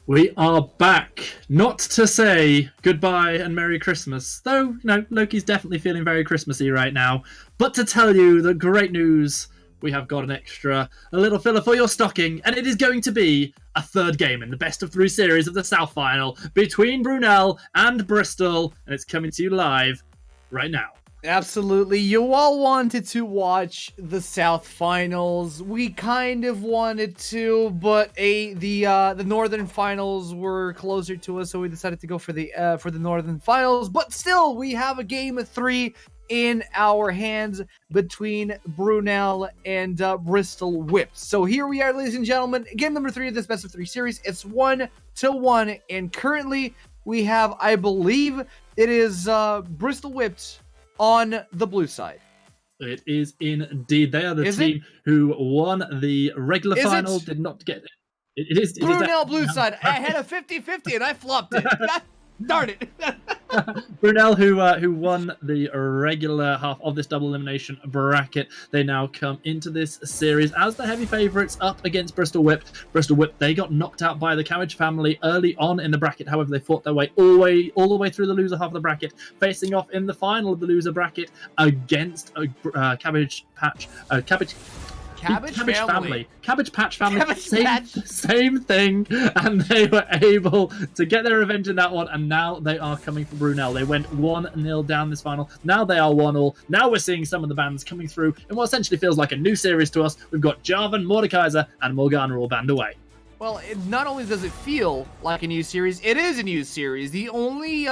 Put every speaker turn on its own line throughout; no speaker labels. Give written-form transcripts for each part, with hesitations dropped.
We are back, not to say goodbye and Merry Christmas, though, Loki's definitely feeling very Christmassy right now, but to tell you the great news, we have got a little filler for your stocking, and it is going to be a third game in the best of three series of the South Final between Brunel and Bristol, and it's coming to you live right now.
Absolutely. You all wanted to watch the South Finals. We kind of wanted to, but the Northern Finals were closer to us, so we decided to go for the Northern Finals. But still, we have a game of three in our hands between Brunel and Bristol Whips. So here we are, ladies and gentlemen. Game number 3 of this best of 3 series. It's 1-1, and currently we have, I believe, it is Bristol Whips on the blue side.
It is indeed. They are the team who won the regular final, did not get it. It is
Brunel blue side. I had a 50-50 and I flopped it. God darn it.
Brunel, who won the regular half of this double elimination bracket, they now come into this series as the heavy favourites up against Bristol Whip. Bristol Whip, they got knocked out by the Cabbage family early on in the bracket. However, they fought their way all the way through the loser half of the bracket, facing off in the final of the loser bracket against Cabbage Patch family. Cabbage Patch family. Same thing. And they were able to get their revenge in that one. And now they are coming for Brunel. They went 1-0 down this final. Now they are 1-1. Now we're seeing some of the bands coming through in what essentially feels like a new series to us. We've got Jarvan, Mordekaiser, and Morgana all banned away.
Well, not only does it feel like a new series, it is a new series. The only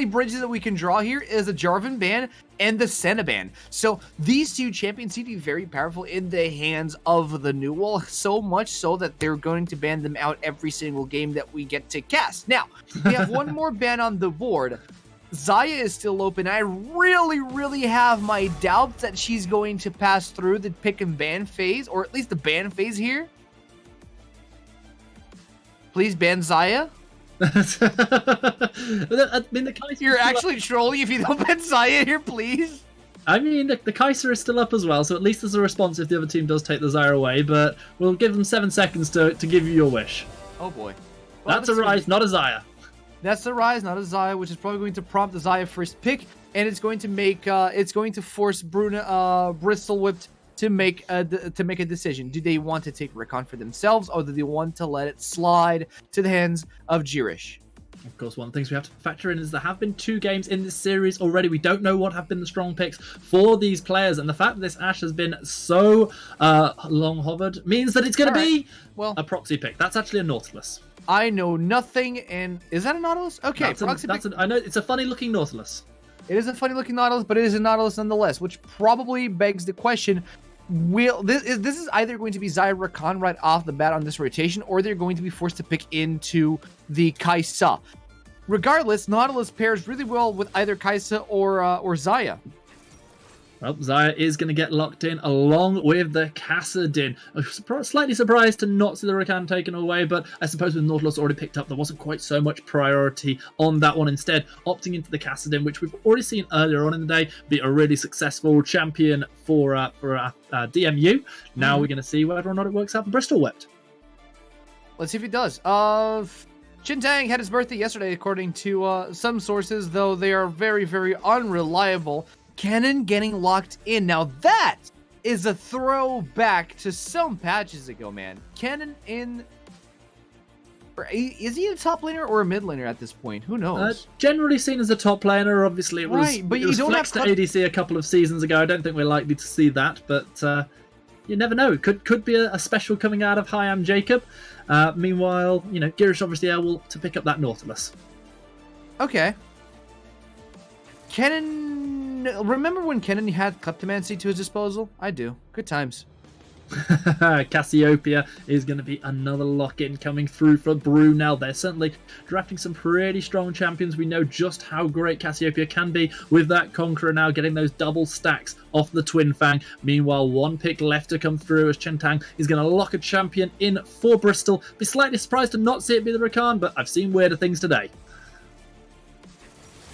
bridges that we can draw here is the Jarvan ban and the Senna ban. So these two champions seem to be very powerful in the hands of the NUEL, so much so that they're going to ban them out every single game that we get to cast. Now, we have one more ban on the board. Xayah is still open. I really have my doubts that she's going to pass through the pick and ban phase, or at least the ban phase here. Please ban Xayah.
I mean, the Kaiser.
You're actually trolling if you don't ban Xayah here, please.
I mean, the Kaiser is still up as well, so at least there's a response if the other team does take the Xayah away. But we'll give them 7 seconds to give you your wish.
Oh boy,
well, that's a rise, not a Xayah.
That's a rise, not a Xayah, which is probably going to prompt the Xayah first pick, and it's going to force Bristol Whipped to make a decision. Do they want to take Recon for themselves, or do they want to let it slide to the hands of Jirish?
Of course, one of the things we have to factor in is there have been 2 games in this series already. We don't know what have been the strong picks for these players, and the fact that this Ashe has been so long hovered means that it's going to be a proxy pick. That's actually a Nautilus.
I know nothing, and is that a Nautilus? Okay,
I know it's a funny looking Nautilus.
It is a funny looking Nautilus, but it is a Nautilus nonetheless, which probably begs the question: this is either going to be Xayah Rakan right off the bat on this rotation, or they're going to be forced to pick into the Kai'Sa. Regardless, Nautilus pairs really well with either Kai'Sa or Xayah.
Well, Xayah is going to get locked in along with the Kassadin. Slightly surprised to not see the Rakan taken away, but I suppose with Nautilus already picked up, there wasn't quite so much priority on that one. Instead, opting into the Kassadin, which we've already seen earlier on in the day be a really successful champion for DMU. Now we're going to see whether or not it works out for Bristol Whipped.
Let's see if it does. Chintang had his birthday yesterday, according to some sources, though they are very unreliable. Kennen getting locked in. Now that is a throwback to some patches ago, man. Kennen in... Is he a top laner or a mid laner at this point? Who knows?
Generally seen as a top laner. Obviously, it was,
but
it was flexed to ADC a couple of seasons ago. I don't think we're likely to see that, but you never know. It could be a special coming out of Hi, I'm Jacob. Meanwhile, Girish obviously able to pick up that Nautilus.
Okay. Kennen... Remember when Kennen had Kleptomancy to his disposal? I do. Good times.
Cassiopeia is going to be another lock-in coming through for Brunel. They're certainly drafting some pretty strong champions. We know just how great Cassiopeia can be with that Conqueror now getting those double stacks off the Twin Fang. Meanwhile, 1 pick left to come through as Chentang is going to lock a champion in for Bristol. Be slightly surprised to not see it be the Rakan, but I've seen weirder things today.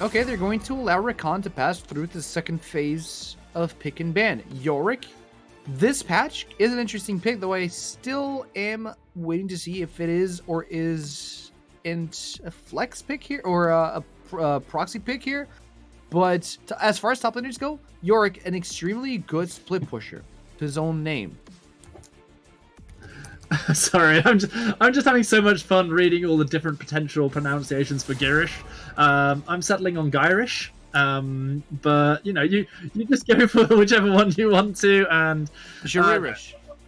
Okay, they're going to allow Rakan to pass through the second phase of pick and ban. Yorick This patch is an interesting pick, though I still am waiting to see if it is or isn't a flex pick here or a proxy pick here. But as far as top laners go, Yorick, an extremely good split pusher to his own name.
Sorry, I'm just having so much fun reading all the different potential pronunciations for Girish. I'm settling on Gyrish. But you just go for whichever one you want to, and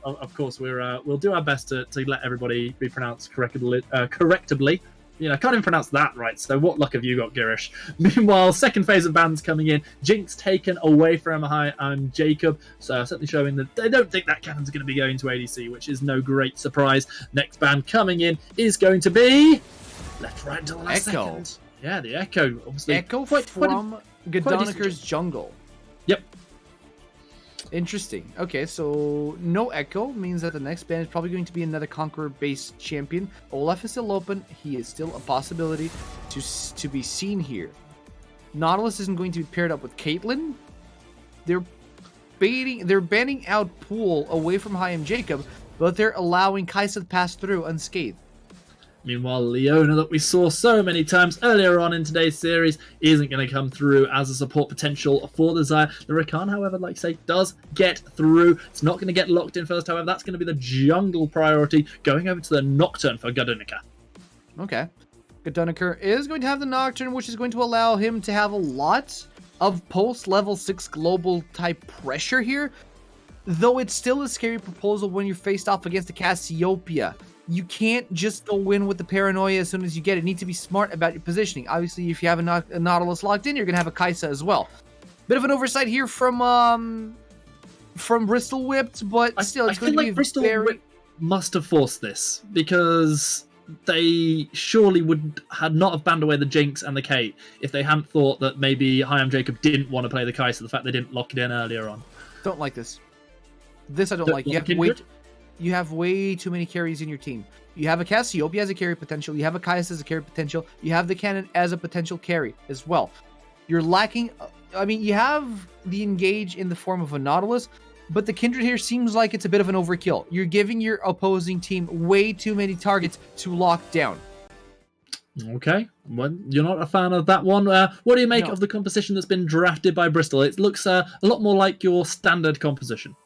of course we'll do our best to let everybody be pronounced correctably. I can't even pronounce that right, so what luck have you got, Girish? Meanwhile, second phase of bans coming in. Jinx taken away from I'm Jacob, so certainly showing that they don't think that cannon's going to be going to ADC, which is no great surprise. Next ban coming in is going to be left right until the last second. Yeah, the Echo, obviously.
Echo from Godoniker's jungle.
Yep.
Interesting. Okay, so no Echo means that the next ban is probably going to be another Conqueror-based champion. Olaf is still open. He is still a possibility to be seen here. Nautilus isn't going to be paired up with Caitlyn. They're banning out Pool away from Jacob, but they're allowing Kai'Sa to pass through unscathed.
Meanwhile, Leona, that we saw so many times earlier on in today's series, isn't going to come through as a support potential for the Xayah. The Rakan, however, like I say, does get through. It's not going to get locked in first, however. That's going to be the jungle priority, going over to the Nocturne for Godoniker.
Okay. Godoniker is going to have the Nocturne, which is going to allow him to have a lot of post-level 6 global type pressure here, though it's still a scary proposal when you're faced off against the Cassiopeia. You can't just go in with the paranoia as soon as you get it. You need to be smart about your positioning. Obviously, if you have a Nautilus locked in, you're going to have a Kai'Sa as well. Bit of an oversight here from Bristol Whipped, but still, it's going to be
Bristol Whipped must have forced this, because they surely had not have banned away the Jinx and the Kate if they hadn't thought that maybe I'm Jacob didn't want to play the Kai'Sa, the fact they didn't lock it in earlier on.
Don't like this. This I don't like. You have way too many carries in your team. You have a Cassiopeia as a carry potential. You have a Kai'Sa as a carry potential. You have the cannon as a potential carry as well. You're lacking... you have the engage in the form of a Nautilus, but the Kindred here seems like it's a bit of an overkill. You're giving your opposing team way too many targets to lock down.
Okay, well, you're not a fan of that one. What do you make of the composition that's been drafted by Bristol? It looks a lot more like your standard composition.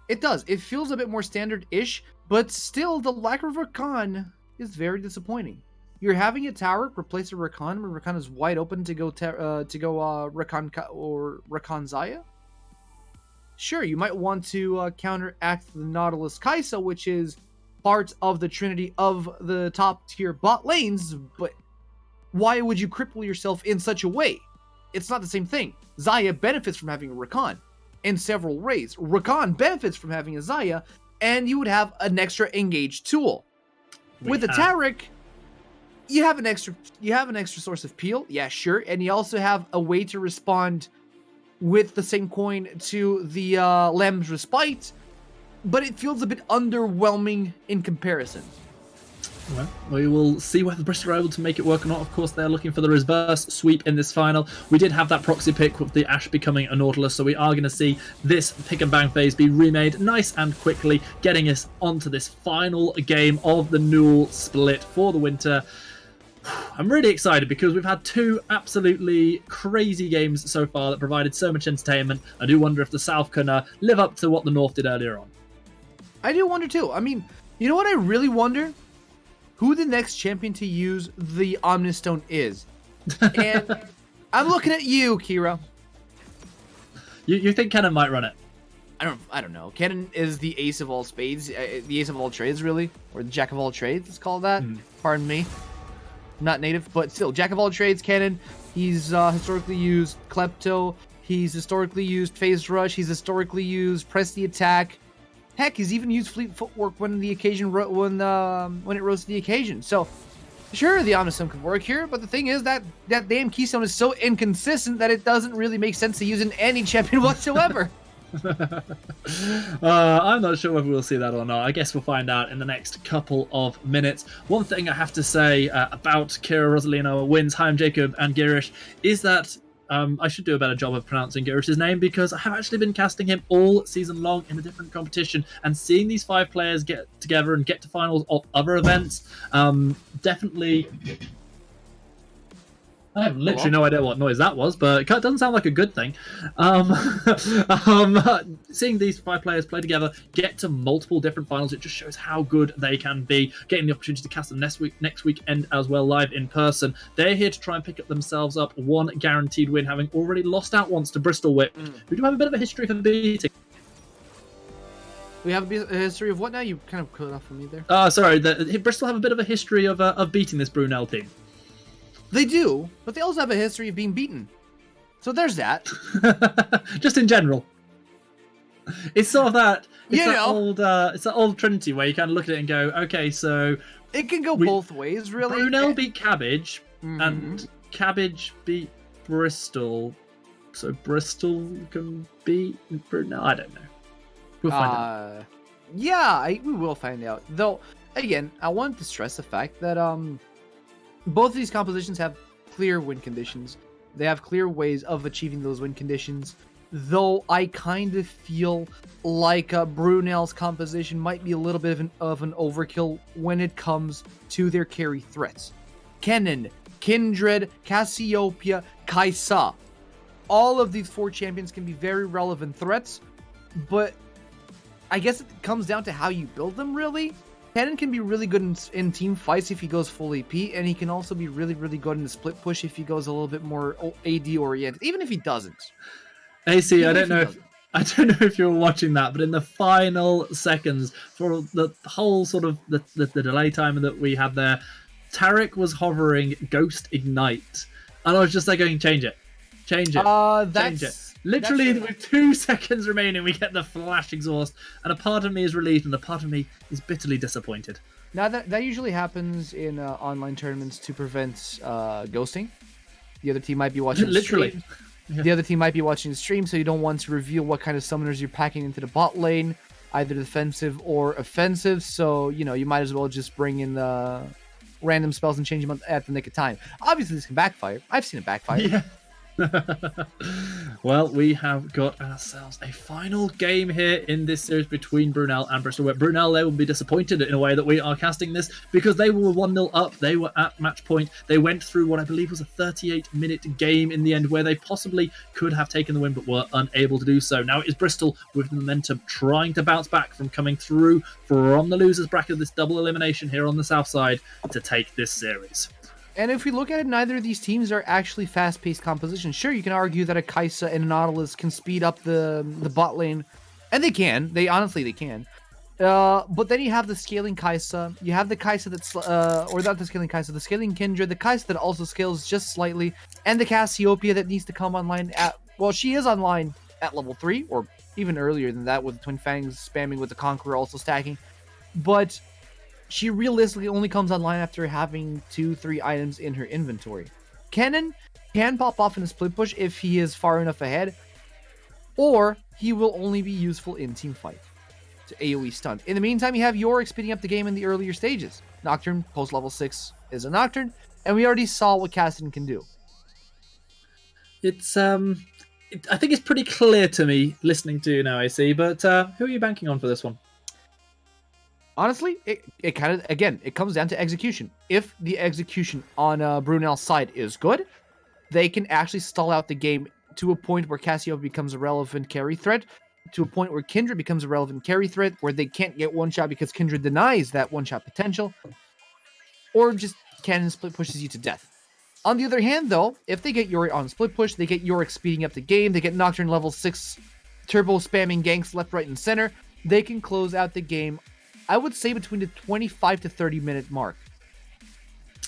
It does. It feels a bit more standard-ish, but still, the lack of Rakan is very disappointing. You're having a tower replace a Rakan, where Rakan is wide open to go Rakan or Rakan Xayah. Sure, you might want to counteract the Nautilus Kai'Sa, which is part of the trinity of the top-tier bot lanes, but why would you cripple yourself in such a way? It's not the same thing. Xayah benefits from having a Rakan in several ways. Rakan benefits from having a Xayah, and you would have an extra engage tool. With a Taric, you have an extra source of peel, yeah, sure, and you also have a way to respond with the same coin to the Lamb's Respite, but it feels a bit underwhelming in comparison.
Well, we will see whether Bristol are able to make it work or not. Of course, they're looking for the reverse sweep in this final. We did have that proxy pick with the Ashe becoming a Nautilus, so we are going to see this pick and bang phase be remade nice and quickly, getting us onto this final game of the NUEL split for the winter. I'm really excited because we've had two absolutely crazy games so far that provided so much entertainment. I do wonder if the South can live up to what the North did earlier on.
I do wonder too. I mean, you know what I really wonder? Who the next champion to use the Omnistone is. And I'm looking at you, Kira.
You think Kennen might run it?
I don't know. Kennen is the ace of all spades, the ace of all trades, really, or the jack of all trades. Let's call that. Pardon me. I'm not native, but still, jack of all trades. Kennen. He's historically used Klepto. He's historically used Phased Rush. He's historically used Press the Attack. Heck, he's even used Fleet Footwork when the occasion when it rose to the occasion. So, sure, the Omnistone could work here, but the thing is that damn Keystone is so inconsistent that it doesn't really make sense to use in any champion whatsoever.
I'm not sure whether we'll see that or not. I guess we'll find out in the next couple of minutes. One thing I have to say about Kira Rosalino wins I'm Jacob and Girish is that I should do a better job of pronouncing Garish's name, because I have actually been casting him all season long in a different competition, and seeing these 5 players get together and get to finals of other events, definitely. I have literally no idea what noise that was, but it doesn't sound like a good thing. Seeing these 5 players play together, get to multiple different finals, it just shows how good they can be. Getting the opportunity to cast them next weekend as well, live in person. They're here to try and pick up themselves up one guaranteed win, having already lost out once to Bristol Whip, who do have a bit of a history for beating.
We have a history of what now? You kind of cut off from me there.
Sorry, Bristol have a bit of a history of beating this Brunel team.
They do, but they also have a history of being beaten. So there's that.
Just in general. It's sort of that.
It's
that old Trinity where you kind of look at it and go, okay, so
it can go both ways, really.
Brunel beat Cabbage, and Cabbage beat Bristol, so Bristol can beat Brunel. I don't know. We'll find out.
Yeah, we will find out. Though, again, I want to stress the fact that both of these compositions have clear win conditions. They have clear ways of achieving those win conditions. Though I kind of feel like Brunel's composition might be a little bit of an overkill when it comes to their carry threats. Kennen, Kindred, Cassiopeia, Kaisa. All of these 4 champions can be very relevant threats, but I guess it comes down to how you build them, really. Kennen can be really good in team fights if he goes full AP, and he can also be really, really good in the split push if he goes a little bit more AD oriented, even if he doesn't.
AC, I don't know if you were watching that, but in the final seconds for the whole sort of the delay time that we had there, Tarek was hovering Ghost Ignite, and I was just like going, change it. Change it. Literally, with 2 seconds remaining, we get the flash exhaust, and a part of me is relieved, and a part of me is bitterly disappointed.
Now, that usually happens in online tournaments to prevent ghosting. The other team might be watching
literally.
Stream. Yeah. The other team might be watching the stream, so you don't want to reveal what kind of summoners you're packing into the bot lane, either defensive or offensive, so, you might as well just bring in the random spells and change them at the nick of time. Obviously, this can backfire. I've seen it backfire.
Yeah. Well, we have got ourselves a final game here in this series between Brunel and Bristol Whip. Brunel, they will be disappointed in a way that we are casting this, because they were 1-0 up. They were at match point. They went through what I believe was a 38-minute game in the end, where they possibly could have taken the win but were unable to do so. Now it is Bristol with the momentum, trying to bounce back from coming through from the losers bracket of this double elimination here on the south side to take this series.
And if we look at it, neither of these teams are actually fast-paced compositions. Sure, you can argue that a Kaisa and a Nautilus can speed up the bot lane, and they can. They can. But then you have the scaling Kaisa. You have the Kaisa that's, or not the scaling Kaisa, the scaling Kindred, the Kaisa that also scales just slightly, and the Cassiopeia that needs to come online at, well, she is online at level 3, or even earlier than that, with Twin Fangs spamming with the Conqueror also stacking. But she realistically only comes online after having 2-3 items in her inventory. Kennen can pop off in a split push if he is far enough ahead, or he will only be useful in team fight to AoE stun. In the meantime, you have Yorick speeding up the game in the earlier stages. Nocturne, post level 6, is a Nocturne, and we already saw what Cassidy can do.
It's I think it's pretty clear to me listening to you now, AC, but who are you banking on for this one?
Honestly, it kind of, again, it comes down to execution. If the execution on Brunel's side is good, they can actually stall out the game to a point where Cassiopeia becomes a relevant carry threat, to a point where Kindred becomes a relevant carry threat, where they can't get one-shot because Kindred denies that one-shot potential, or just Cannon split pushes you to death. On the other hand, though, if they get Yorick on split push, they get Yorick speeding up the game, they get Nocturne level 6 turbo spamming ganks left, right, and center, they can close out the game, I would say, between the 25 to 30 minute mark.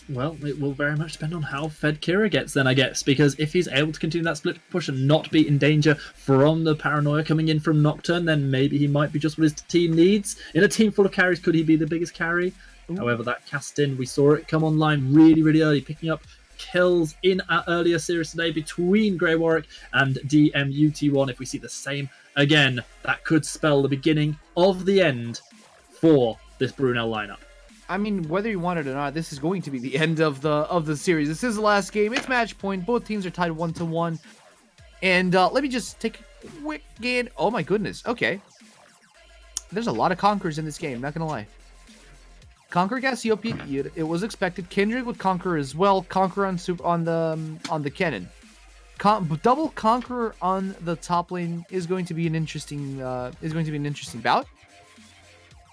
Well, it will very much depend on how fed Kira gets then, I guess, because if he's able to continue that split push and not be in danger from the paranoia coming in from Nocturne, then maybe he might be just what his team needs. In a team full of carries, could he be the biggest carry? Ooh. However, that cast in, we saw it come online really, really early, picking up kills in our earlier series today between Grey Warwick and DMUT1. If we see the same again, that could spell the beginning of the end for this Brunel lineup.
I mean, whether you want it or not, this is going to be the end of the series. This is the last game. It's match point. Both teams are tied 1-1. And let me just take a quick scan. Oh my goodness. Okay. There's a lot of Conquerors in this game, not gonna lie. Conqueror Cassiopeia, it was expected. Kindred with Conqueror as well. Conqueror on the cannon. Double Conqueror on the top lane is going to be an interesting bout.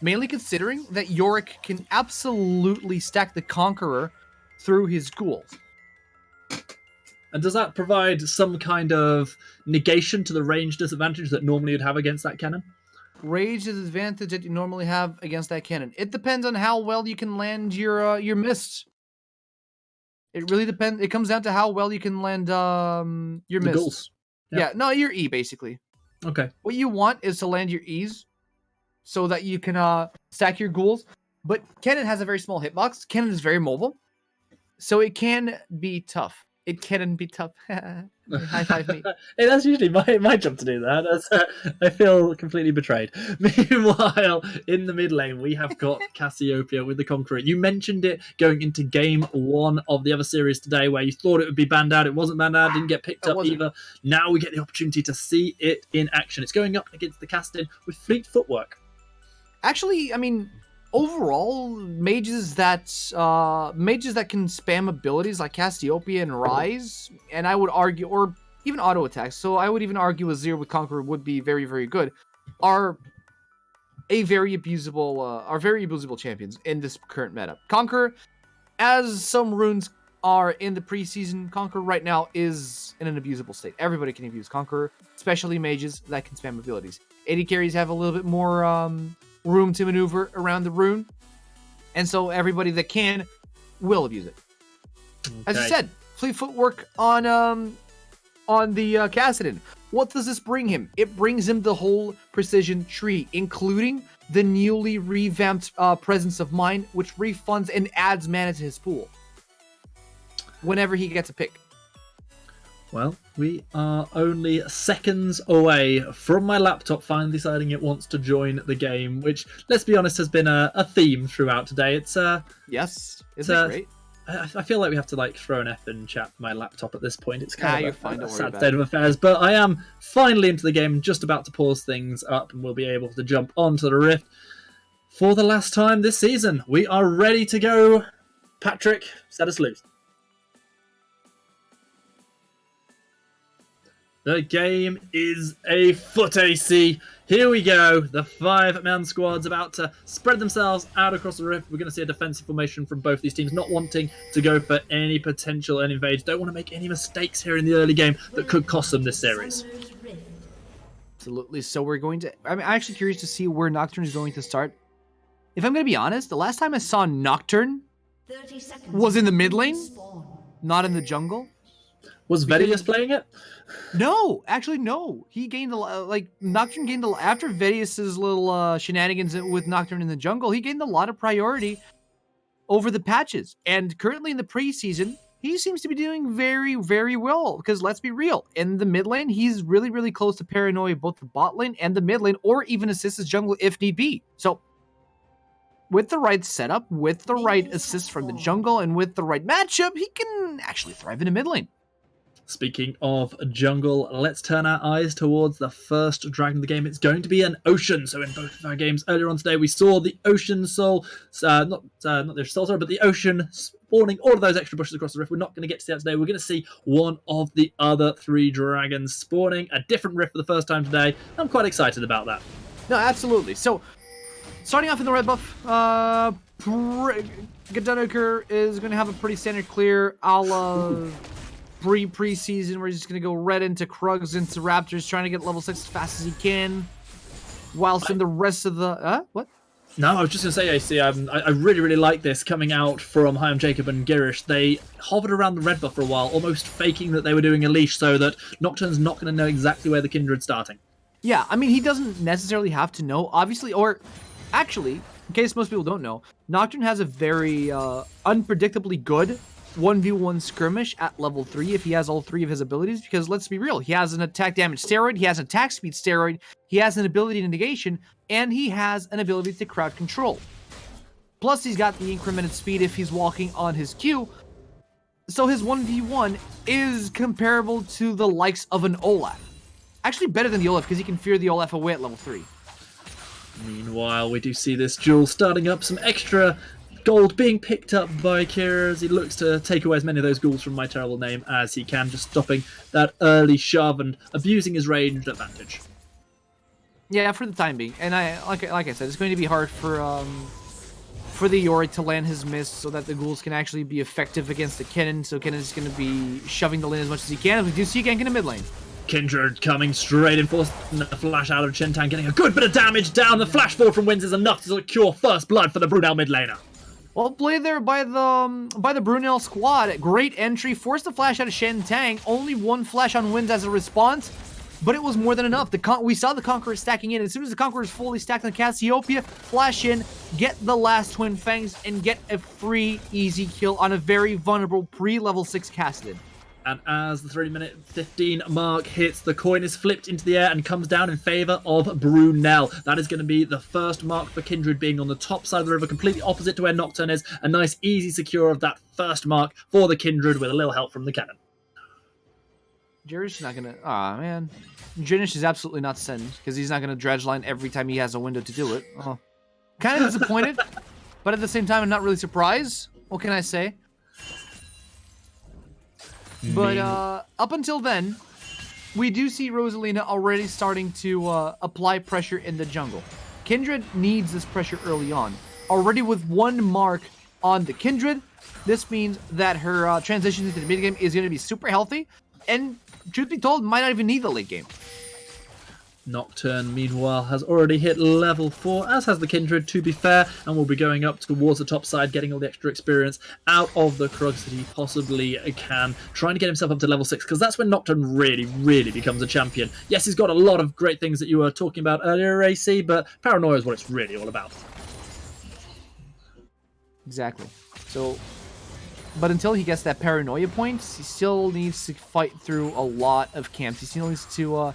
Mainly considering that Yorick can absolutely stack the Conqueror through his ghouls.
And does that provide some kind of negation to the range disadvantage that normally you'd have against that cannon?
Rage is the advantage that you normally have against that cannon. It depends on how well you can land your mists. It really depends. It comes down to how well you can land your mists.
Goals.
Yeah, no, your E basically.
Okay.
What you want is to land your E's so that you can stack your ghouls. But cannon has a very small hitbox. Cannon is very mobile, so it can be tough. It can be tough. High five me.
Hey, that's usually my job to do that. I feel completely betrayed. Meanwhile, in the mid lane, we have got Cassiopeia with the Conqueror. You mentioned it going into game 1 of the other series today, where you thought it would be banned out. It wasn't banned out. Didn't get picked up either. Now we get the opportunity to see it in action. It's going up against the Castin with fleet footwork.
Actually, I mean, overall, mages that can spam abilities like Cassiopeia and Rise, and I would argue, or even auto attacks, so I would even argue a Zero with Conqueror would be very, very good, are very abusable champions in this current meta. Conqueror, as some runes are in the preseason, Conqueror right now is in an abusable state. Everybody can abuse Conqueror, especially mages that can spam abilities. AD carries have a little bit more room to maneuver around the rune, and so everybody that can will abuse it. Okay. As you said, fleet footwork on the Kassadin. What does this bring him? It brings him the whole precision tree, including the newly revamped Presence of Mind, which refunds and adds mana to his pool whenever he gets a pick.
Well, we are only seconds away from my laptop finally deciding it wants to join the game, which, let's be honest, has been a theme throughout today. It's
yes, isn't it great?
I feel like we have to throw an F in chat for my laptop at this point. It's kind of
a
sad state of affairs, but I am finally into the game, just about to pause things up, and we'll be able to jump onto the Rift for the last time this season. We are ready to go. Patrick, set us loose. The game is afoot, AC. Here we go. The 5-man squad's about to spread themselves out across the rift. We're going to see a defensive formation from both these teams, not wanting to go for any potential invades. Don't want to make any mistakes here in the early game that could cost them this series.
Absolutely. So we're going to... I'm actually curious to see where Nocturne is going to start. If I'm going to be honest, the last time I saw Nocturne was in the mid lane, not in the jungle.
Was Vedius playing it?
No, actually, no. He gained Nocturne gained after Vedius's little shenanigans with Nocturne in the jungle. He gained a lot of priority over the patches, and currently in the preseason, he seems to be doing very, very well. Because let's be real, in the mid lane, he's really, really close to paranoia both the bot lane and the mid lane, or even assist his jungle if need be. So, with the right setup, with the right assist from the jungle, and with the right matchup, he can actually thrive in the mid lane.
Speaking of jungle, let's turn our eyes towards the first dragon of the game. It's going to be an ocean. So in both of our games earlier on today, we saw the ocean soul, not the soul, sorry, but the ocean spawning all of those extra bushes across the rift. We're not going to get to see that today. We're going to see one of the other 3 dragons spawning a different rift for the first time today. I'm quite excited about that.
No, absolutely. So, starting off in the red buff, Gedunaker is going to have a pretty standard clear a la preseason. We're just going to go red into Krugs, into Raptors, trying to get level 6 as fast as he can. Whilst in the rest of the... what?
No, I was just going to say, AC, I really, really like this coming out from Hyam Jacob and Girish. They hovered around the red buff for a while, almost faking that they were doing a leash so that Nocturne's not going to know exactly where the Kindred's starting. Yeah,
I mean, he doesn't necessarily have to know, obviously, or actually, in case most people don't know, Nocturne has a very unpredictably good 1v1 skirmish at level 3 if he has all 3 of his abilities, because let's be real, he has an attack damage steroid, he has an attack speed steroid, he has an ability to negation, and he has an ability to crowd control. Plus, he's got the incremented speed if he's walking on his Q. So his 1v1 is comparable to the likes of an Olaf. Actually better than the Olaf because he can fear the Olaf away at level 3.
Meanwhile, we do see this duel starting up, some extra gold being picked up by Kira as he looks to take away as many of those ghouls from my terrible name as he can, just stopping that early shove and abusing his ranged advantage.
Yeah, for the time being. And like I said, it's going to be hard for the Yorick to land his miss so that the ghouls can actually be effective against the Kennen. So Kennen's going to be shoving the lane as much as he can. We do see Gank in the mid lane.
Kindred coming straight in, forcing the flash out of Chintang, getting a good bit of damage down. The flash forward from Wins is enough to secure first blood for the Brunel mid laner.
Well played there by the Brunel squad. Great entry, forced the flash out of Chintang. Only one flash on Wins as a response, but it was more than enough. We saw the Conqueror stacking in. As soon as the Conqueror is fully stacked on Cassiopeia, flash in, get the last Twin Fangs, and get a free, easy kill on a very vulnerable pre-level 6 Cassidon.
And as the 3-minute 15 mark hits, the coin is flipped into the air and comes down in favour of Brunel. That is going to be the first mark for Kindred, being on the top side of the river, completely opposite to where Nocturne is. A nice, easy secure of that first mark for the Kindred with a little help from the cannon.
Jerish not going to... Aw, man. Jerish is absolutely not send, because he's not going to dredge line every time he has a window to do it. Oh. Kind of disappointed, but at the same time, I'm not really surprised. What can I say? But up until then, we do see Rosalina already starting to apply pressure in the jungle. Kindred needs this pressure early on. Already with one mark on the Kindred, this means that her transition into the mid game is going to be super healthy, and truth be told, might not even need the late game.
Nocturne, meanwhile, has already hit level 4, as has the Kindred, to be fair, and will be going up towards the top side, getting all the extra experience out of the Krugs that he possibly can, trying to get himself up to level 6, because that's when Nocturne really, really becomes a champion. Yes, he's got a lot of great things that you were talking about earlier, AC, but paranoia is what it's really all about.
Exactly. So, but until he gets that paranoia point, he still needs to fight through a lot of camps. He still needs to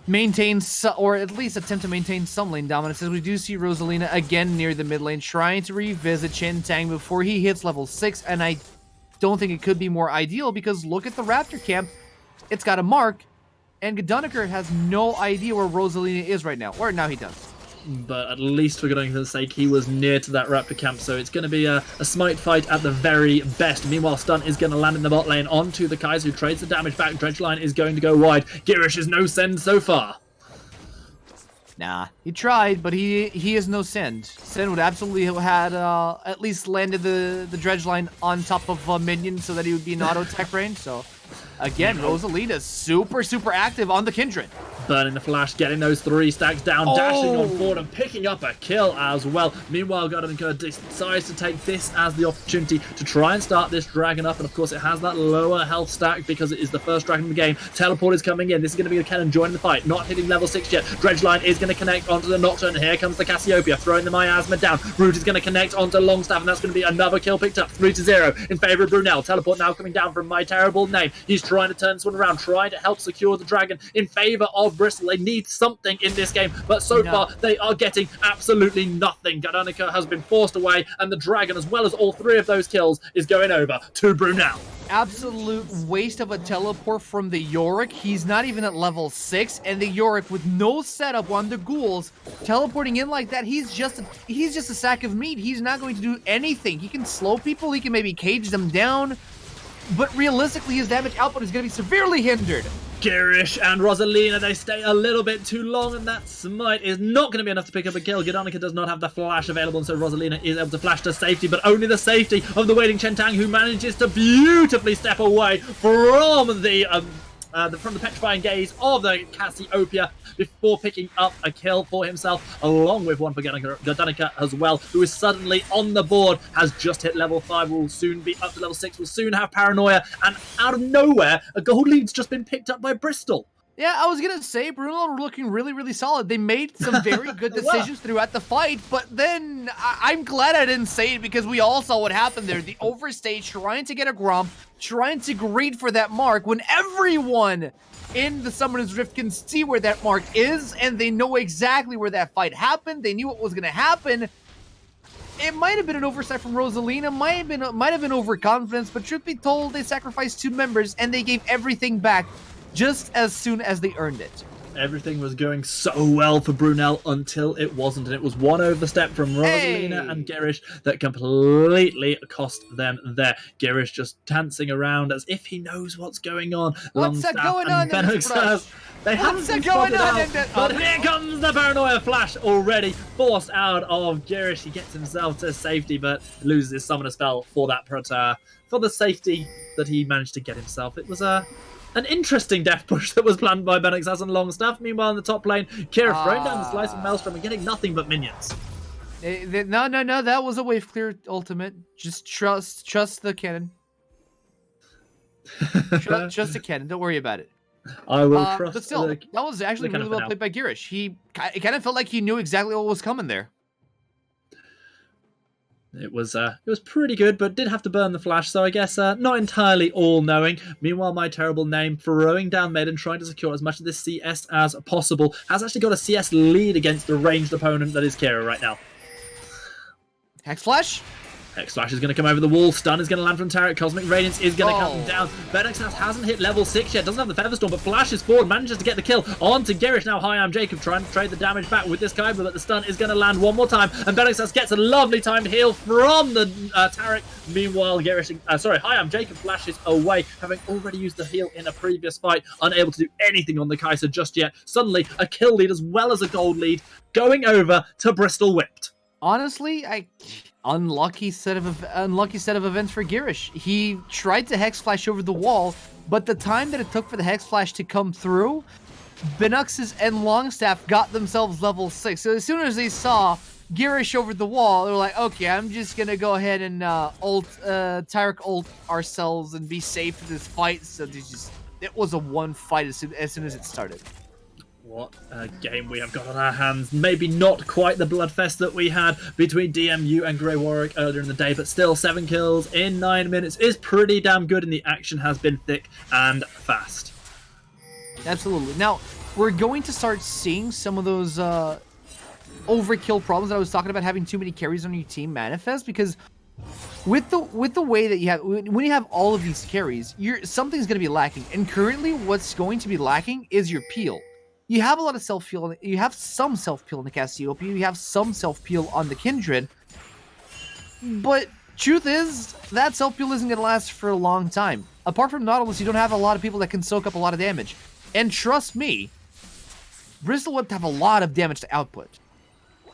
maintain, or at least attempt to maintain some lane dominance, as we do see Rosalina again near the mid lane, trying to revisit Chintang before he hits level 6, and I don't think it could be more ideal, because look at the Raptor camp. It's got a mark, and Godunniker has no idea where Rosalina is right now, or now he does.
But at least for Godunniker's sake, he was near to that Raptor camp, so it's going to be a smite fight at the very best. Meanwhile, Stun is going to land in the bot lane onto the Kaiser, who trades the damage back. Dredgeline is going to go wide. Girish is no send so far.
Nah, he tried, but he is no send. Send would absolutely have had at least landed the dredge line on top of a minion so that he would be in auto tech range. So again, Rosalina super active on the Kindred.
Burning the flash, getting those 3 stacks down, dashing on forward and picking up a kill as well. Meanwhile, Godunniker decides to take this as the opportunity to try and start this dragon up, and of course it has that lower health stack because it is the first dragon in the game. Teleport is coming in. This is going to be the cannon joining the fight, not hitting level 6 yet. Dredgeline is going to connect onto the Nocturne. Here comes the Cassiopeia, throwing the Miasma down. Root is going to connect onto Longstaff, and that's going to be another kill picked up, 3-0 in favour of Brunel. Teleport now coming down from my terrible name. He's trying to turn this one around, trying to help secure the dragon in favour of Bristol. They need something in this game, but so far they are getting absolutely nothing. Godunniker has been forced away, and the dragon, as well as all 3 of those kills, is going over to Brunel.
Absolute waste of a teleport from the Yorick. He's not even at level 6, and the Yorick with no setup on the ghouls teleporting in like that, he's just a sack of meat. He's not going to do anything. He can slow people, he can maybe cage them down, but realistically his damage output is going to be severely hindered.
Girish and Rosalina, they stay a little bit too long, and that smite is not going to be enough to pick up a kill. Godunniker does not have the flash available, and so Rosalina is able to flash to safety, but only the safety of the waiting Chintang, who manages to beautifully step away from the petrifying gaze of the Cassiopeia before picking up a kill for himself, along with one for Godunniker as well, who is suddenly on the board, has just hit level 5, will soon be up to level 6, will soon have paranoia, and out of nowhere, a gold lead's just been picked up by Bristol.
Yeah, I was going to say, Bruno are looking really solid. They made some very good decisions throughout the fight, but then I'm glad I didn't say it because we all saw what happened there. The overstage trying to get a Gromp, trying to greed for that mark when everyone in the Summoner's Rift can see where that mark is, and they know exactly where that fight happened. They knew what was going to happen. It might have been an oversight from Rosalina, might have been overconfidence, but truth be told, they sacrificed 2 members and they gave everything back just as soon as they earned it.
Everything was going so well for Brunel until it wasn't, and it was one overstep from Rosalina and Girish that completely cost them there. Girish just dancing around as if he knows what's going on.
What's going on in this brush?
They haven't been spotted out, but here comes the Paranoia Flash already forced out of Girish. He gets himself to safety, but loses his summoner spell for that for the safety that he managed to get himself. It was an interesting death push that was planned by Benexas and Longstaff. Meanwhile, in the top lane, Kira throwing down the slice of Maelstrom and getting nothing but minions.
No, that was a wave clear ultimate. Just trust the cannon. Trust the cannon. Don't worry about it.
I will trust.
But still, that was actually really well played by Girish. It kind of felt like he knew exactly what was coming there.
It was pretty good, but did have to burn the flash, so I guess not entirely all-knowing. Meanwhile, my terrible name, throwing down mid and trying to secure as much of this CS as possible, has actually got a CS lead against the ranged opponent that is Kira right now.
Hex Flash?
Hex Flash is going to come over the wall. Stun is going to land from Tarek. Cosmic Radiance is going to cut him down. Benexas hasn't hit level 6 yet. Doesn't have the Featherstorm, but flashes forward. Manages to get the kill onto Girish. Now, hi, I'm Jacob trying to trade the damage back with this Kaiba, but the stun is going to land one more time. And Benexas gets a lovely timed heal from the Tarek. Meanwhile, Girish... hi, I'm Jacob flashes away, having already used the heal in a previous fight. Unable to do anything on the Kaiser just yet. Suddenly, a kill lead as well as a gold lead going over to Bristol Whipped.
Honestly, unlucky set of events for Girish. He tried to Hex Flash over the wall, but the time that it took for the Hex Flash to come through, Benuxes and Longstaff got themselves level 6. So as soon as they saw Girish over the wall, they were like, okay, I'm just gonna go ahead and Tyrek ult ourselves and be safe in this fight. So it was a one fight as soon as it started.
What a game we have got on our hands. Maybe not quite the bloodfest that we had between DMU and Grey Warwick earlier in the day, but still 7 kills in 9 minutes is pretty damn good, and the action has been thick and fast.
Absolutely. Now, we're going to start seeing some of those overkill problems that I was talking about, having too many carries on your team manifest, because with the way that you have, when you have all of these carries, something's going to be lacking. And currently, what's going to be lacking is your peel. You have a lot of self-peel. You have some self-peel in the Cassiopeia. You have some self-peel on the Kindred. But truth is, that self-peel isn't going to last for a long time. Apart from Nautilus, you don't have a lot of people that can soak up a lot of damage. And trust me, Bristol Whipped have a lot of damage to output.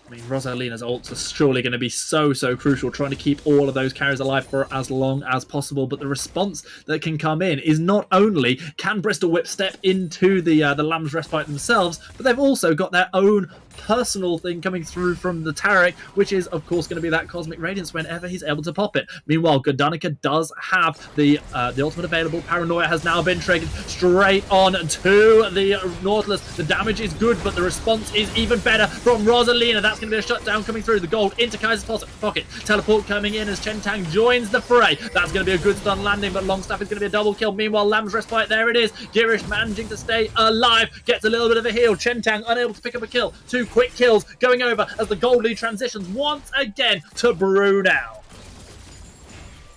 I mean, Rosalina's ults are surely going to be so crucial, trying to keep all of those carries alive for as long as possible. But the response that can come in is not only can Bristol Whip step into the Lamb's Respite themselves, but they've also got their own personal thing coming through from the Tarek, which is, of course, going to be that Cosmic Radiance whenever he's able to pop it. Meanwhile, Godanica does have the ultimate available. Paranoia has now been triggered straight on to the Nautilus. The damage is good, but the response is even better from Rosalina. That's going to be a shutdown coming through. The gold into Kaiser's pocket. Teleport coming in as Chen Tang joins the fray. That's going to be a good stun landing, but Longstaff is going to be a double kill. Meanwhile, Lamb's Respite, there it is. Girish managing to stay alive. Gets a little bit of a heal. Chen Tang unable to pick up a kill. 2 quick kills going over as the gold lead transitions once again to Brunel.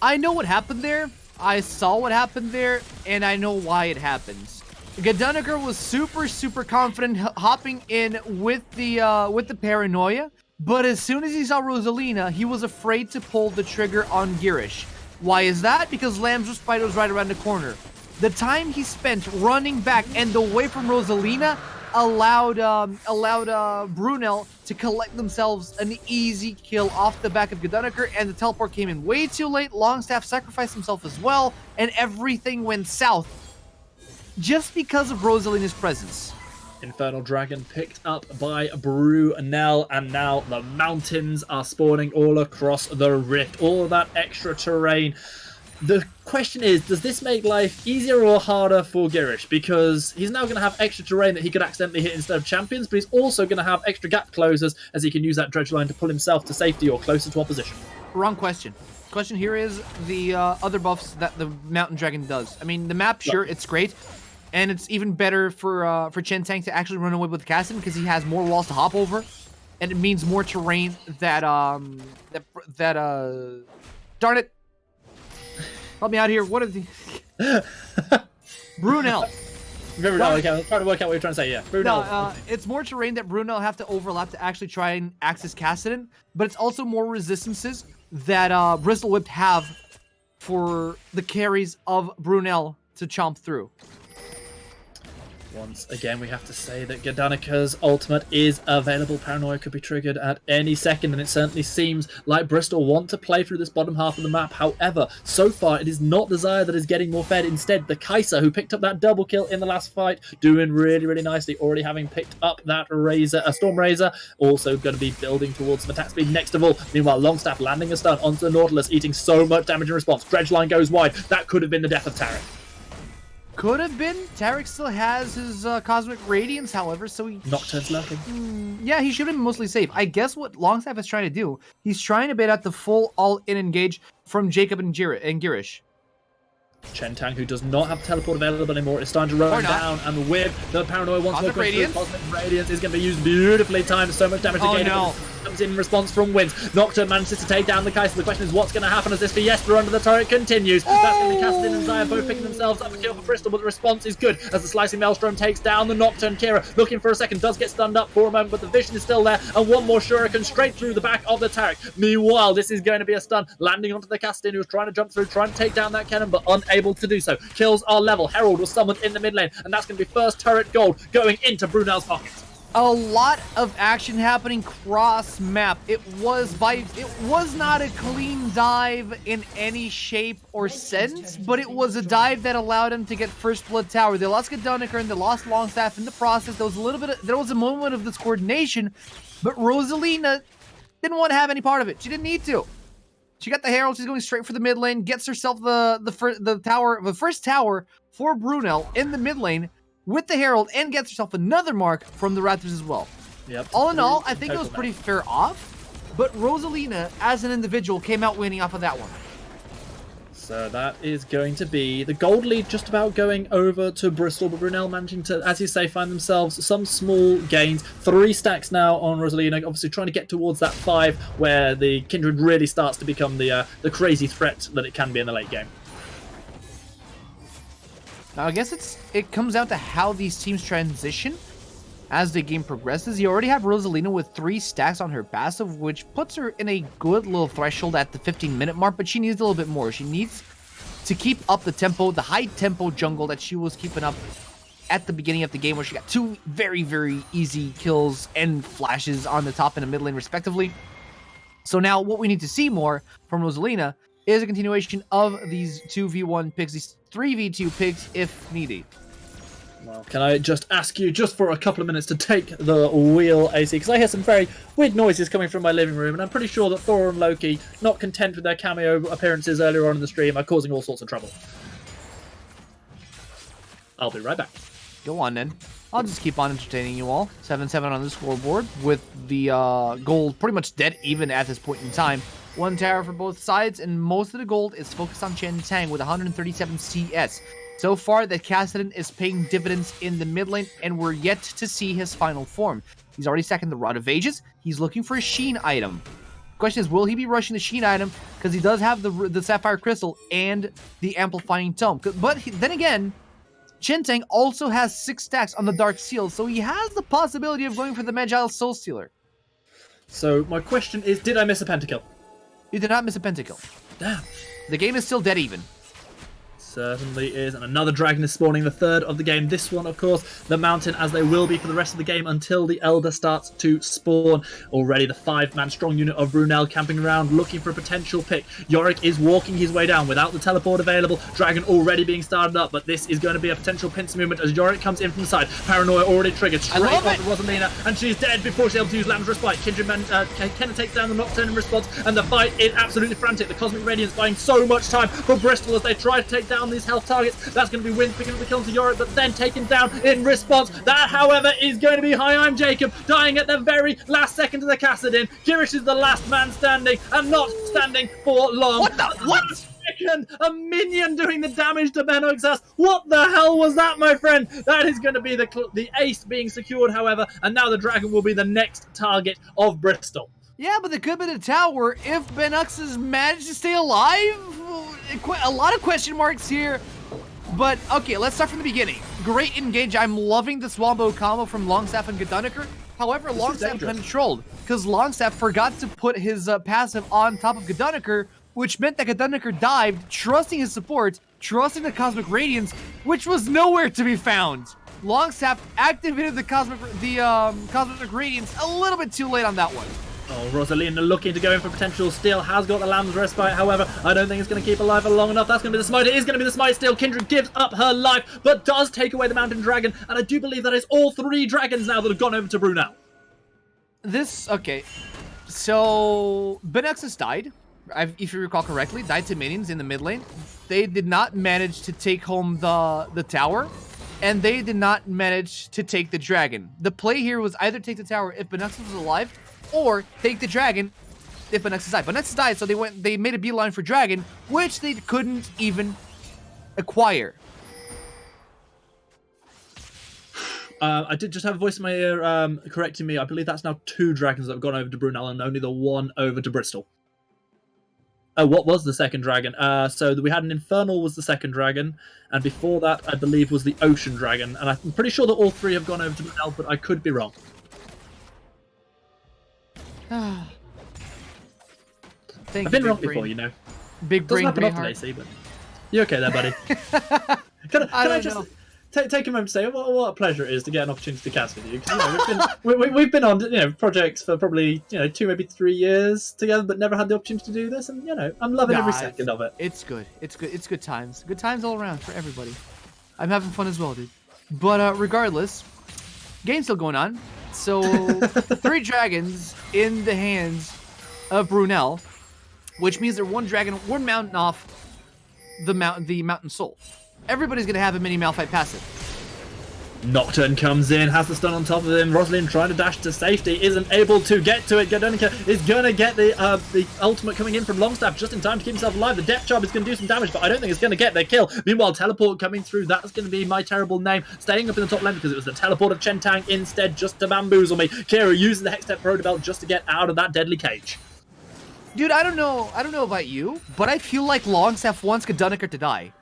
I know what happened there. I saw what happened there, and I know why it happens. Godanica was super confident hopping in with the Paranoia, but as soon as he saw Rosalina, he was afraid to pull the trigger on Girish. Why is that? Because Lamb's Respite was right around the corner. The time he spent running back and away from Rosalina allowed Brunel to collect themselves an easy kill off the back of Godanica, and the teleport came in way too late. Longstaff sacrificed himself as well, and everything went south just because of Rosalina's presence.
Infernal Dragon picked up by Brunel, and now the mountains are spawning all across the rift. All of that extra terrain. The question is, does this make life easier or harder for Girish? Because he's now going to have extra terrain that he could accidentally hit instead of champions, but he's also going to have extra gap closers as he can use that dredge line to pull himself to safety or closer to opposition.
Wrong question. Question here is the other buffs that the Mountain Dragon does. I mean, the map, sure, it's great. And it's even better for Chen Tang to actually run away with Cassin because he has more walls to hop over. and it means more terrain that darn it. Help me out here. What are the Brunel?
Brunel, okay, I'm trying to work out what you're trying to say, yeah. Brunel.
No, it's more terrain that Brunel have to overlap to actually try and access Kassadin, but it's also more resistances that Bristle Whip have for the carries of Brunel to chomp through.
Once again, we have to say that Gardanica's ultimate is available. Paranoia could be triggered at any second, and it certainly seems like Bristol want to play through this bottom half of the map. However, so far, it is not Desire that is getting more fed. Instead, the Kai'Sa, who picked up that double kill in the last fight, doing really, really nicely, already having picked up that Razor, a Storm Razor, also going to be building towards some attack speed next of all. Meanwhile, Longstaff landing a stun onto the Nautilus, eating so much damage in response. Dredge line goes wide. That could have been the death of Tarek.
Could have been. Tarek still has his Cosmic Radiance, however, so he...
Nocturne's lurking.
Yeah, he should have been mostly safe. I guess what Longstaff is trying to do, he's trying to bait out the full all-in engage from Jacob and Girish.
Chentang, who does not have teleport available anymore, is starting to run down, and with the Paranoia once more Cosmic Radiance is going to be used beautifully timed. So much damage again. Comes in response from Wins. Nocturne manages to take down the Kai'Sa. The question is, what's going to happen as this Fiesta under the turret continues? That's going to be Kassadin and Zaya both picking themselves up a kill for Bristol, but the response is good as the Slicing Maelstrom takes down the Nocturne. Kira, looking for a second, does get stunned up for a moment, but the vision is still there, and one more Shuriken straight through the back of the Tarek. Meanwhile, this is going to be a stun, landing onto the Kassadin, who's trying to jump through, trying to take down that cannon, but unable to do so. Kills are level. Herald was summoned in the mid lane, and that's going to be first turret gold going into Brunel's pocket.
A lot of action happening cross map. It was not a clean dive in any shape or sense, but it was a dive that allowed them to get first blood tower. They lost Gardanicar and they lost Longstaff in the process. There was a moment of this coordination, but Rosalina didn't want to have any part of it. She didn't need to. She got the Herald. She's going straight for the mid lane. Gets herself the first tower for Brunel in the mid lane with the Herald, and gets herself another mark from the Raptors as well.
Yep.
All in all, I think it was pretty fair off, but Rosalina, as an individual, came out winning off of that one.
So that is going to be the gold lead just about going over to Bristol, but Brunel managing to, as you say, find themselves some small gains. 3 stacks now on Rosalina, obviously trying to get towards that 5 where the Kindred really starts to become the crazy threat that it can be in the late game.
Now, I guess it comes down to how these teams transition as the game progresses. You already have Rosalina with 3 stacks on her passive, which puts her in a good little threshold at the 15-minute mark, but she needs a little bit more. She needs to keep up the tempo, the high-tempo jungle that she was keeping up at the beginning of the game, where she got 2 very, very easy kills and flashes on the top and the mid lane, respectively. So now what we need to see more from Rosalina is a continuation of these 2v1 picks, these 3v2 picks if needed.
Well, can I just ask you, just for a couple of minutes, to take the wheel, AC? Because I hear some very weird noises coming from my living room, and I'm pretty sure that Thor and Loki, not content with their cameo appearances earlier on in the stream, are causing all sorts of trouble. I'll be right back.
Go on, then. I'll just keep on entertaining you all. 7-7 on the scoreboard, with the gold pretty much dead even at this point in time. 1 tower for both sides, and most of the gold is focused on Chentang with 137 CS. So far, the Kassadin is paying dividends in the mid lane, and we're yet to see his final form. He's already stacking the Rod of Ages. He's looking for a Sheen item. Question is, will he be rushing the Sheen item? Because he does have the Sapphire Crystal and the Amplifying Tome. But then again, Chentang also has 6 stacks on the Dark Seal, so he has the possibility of going for the Magile Soul Stealer.
So my question is, did I miss a pentakill?
You did not miss a pentakill.
Damn.
The game is still dead even.
Certainly is, and another dragon is spawning, the 3rd of the game. This one, of course, the mountain, as they will be for the rest of the game until the Elder starts to spawn. Already the 5-man strong unit of Brunel camping around, looking for a potential pick. Yorick is walking his way down without the teleport available. Dragon already being started up, but this is going to be a potential pincer movement as Yorick comes in from the side. Paranoia already triggered straight onto Rosalina, and she's dead before she's able to use Lamb's Respite. Kindred Kenna takes down the Nocturne in response, and the fight is absolutely frantic. The Cosmic Radiance buying so much time for Bristol as they try to take down these health targets. That's going to be Wins picking up the kill to Yorick, but then taken down in response. That, however, is going to be Hi, I'm Jacob, dying at the very last second of the Kassadin. Girish is the last man standing, and not standing for long.
What the? What?
A minion doing the damage to Benoxas. What the hell was that, my friend? That is going to be the ace being secured, however, and now the dragon will be the next target of Bristol.
Yeah, but there could be the tower if Benoxas managed to stay alive. A lot of question marks here. But, okay, let's start from the beginning. Great engage. I'm loving this wombo combo from Longstaff and Gedunaker. However, Longstaff controlled because Longstaff forgot to put his passive on top of Gedunaker, which meant that Gedunaker dived, trusting his support, trusting the Cosmic Radiance, which was nowhere to be found. Longstaff activated the Cosmic Radiance a little bit too late on that one.
Oh, Rosalina looking to go in for potential steal, has got the Lamb's Respite, however, I don't think it's going to keep alive for long enough. That's going to be the smite. It is going to be the smite steal. Kindred gives up her life, but does take away the Mountain Dragon, and I do believe that is all 3 dragons now that have gone over to Brunel.
Okay, so Benoxas died, if you recall correctly, died to minions in the mid lane. They did not manage to take home the tower, and they did not manage to take the dragon. The play here was either take the tower if Benoxas was alive, or take the dragon if Benoxas died. Benoxas died, so they made a beeline for dragon, which they couldn't even acquire.
I did just have a voice in my ear correcting me. I believe that's now 2 dragons that have gone over to Brunel and only the 1 over to Bristol. Oh, what was the second dragon? So we had an Infernal was the second dragon, and before that, I believe, was the Ocean Dragon. And I'm pretty sure that all 3 have gone over to Brunel, but I could be wrong.
I've
been wrong before, you know.
Big brain,
doesn't happen often, AC, but you okay there, buddy? Can I just take a moment to say what a pleasure it is to get an opportunity to cast with you? Because we've been on projects for probably 2 maybe 3 years together, but never had the opportunity to do this, and I'm loving every second of it.
It's good. It's good times. Good times all around for everybody. I'm having fun as well, dude. But regardless, game's still going on. So 3 dragons in the hands of Brunel, which means they're 1 dragon, 1 mountain off the mountain soul. Everybody's gonna have a mini Malphite passive.
Nocturne comes in, has the stun on top of him. Rosalind trying to dash to safety, isn't able to get to it. Gedunaker is gonna get the ultimate coming in from Longstaff just in time to keep himself alive. The Depth Charm is gonna do some damage, but I don't think it's gonna get the kill. Meanwhile, Teleport coming through, that's gonna be my terrible name. Staying up in the top lane because it was the Teleport of Chen Tang instead, just to bamboozle me. Kira using the Hextech Protobelt just to get out of that deadly cage.
Dude, I don't know about you, but I feel like Longstaff wants Gedunaker to die.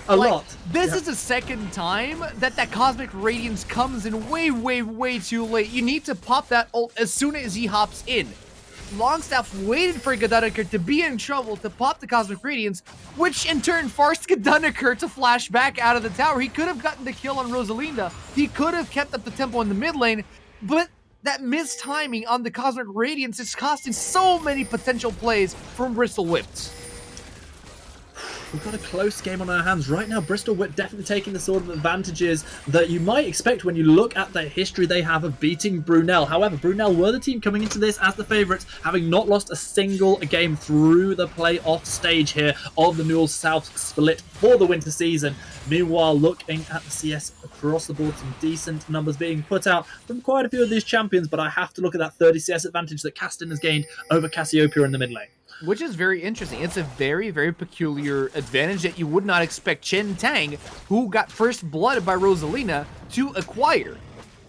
a lot.
This is the second time that Cosmic Radiance comes in way too late. You need to pop that ult as soon as he hops in. Longstaff waited for Gedunaker to be in trouble to pop the Cosmic Radiance, which in turn forced Gedunaker to flash back out of the tower. He could have gotten the kill on Rosalinda. He could have kept up the tempo in the mid lane, but that missed timing on the Cosmic Radiance is costing so many potential plays from Bristol Whips.
We've got a close game on our hands right now. Bristol Whip definitely taking the sort of advantages that you might expect when you look at the history they have of beating Brunel. However, Brunel were the team coming into this as the favourites, having not lost a single game through the playoff stage here of the NUEL South split for the winter season. Meanwhile, looking at the CS across the board, some decent numbers being put out from quite a few of these champions, but I have to look at that 30 CS advantage that Caston has gained over Cassiopeia in the mid lane.
Which is very interesting. It's a very peculiar advantage that you would not expect Chen Tang, who got first blooded by Rosalina, to acquire.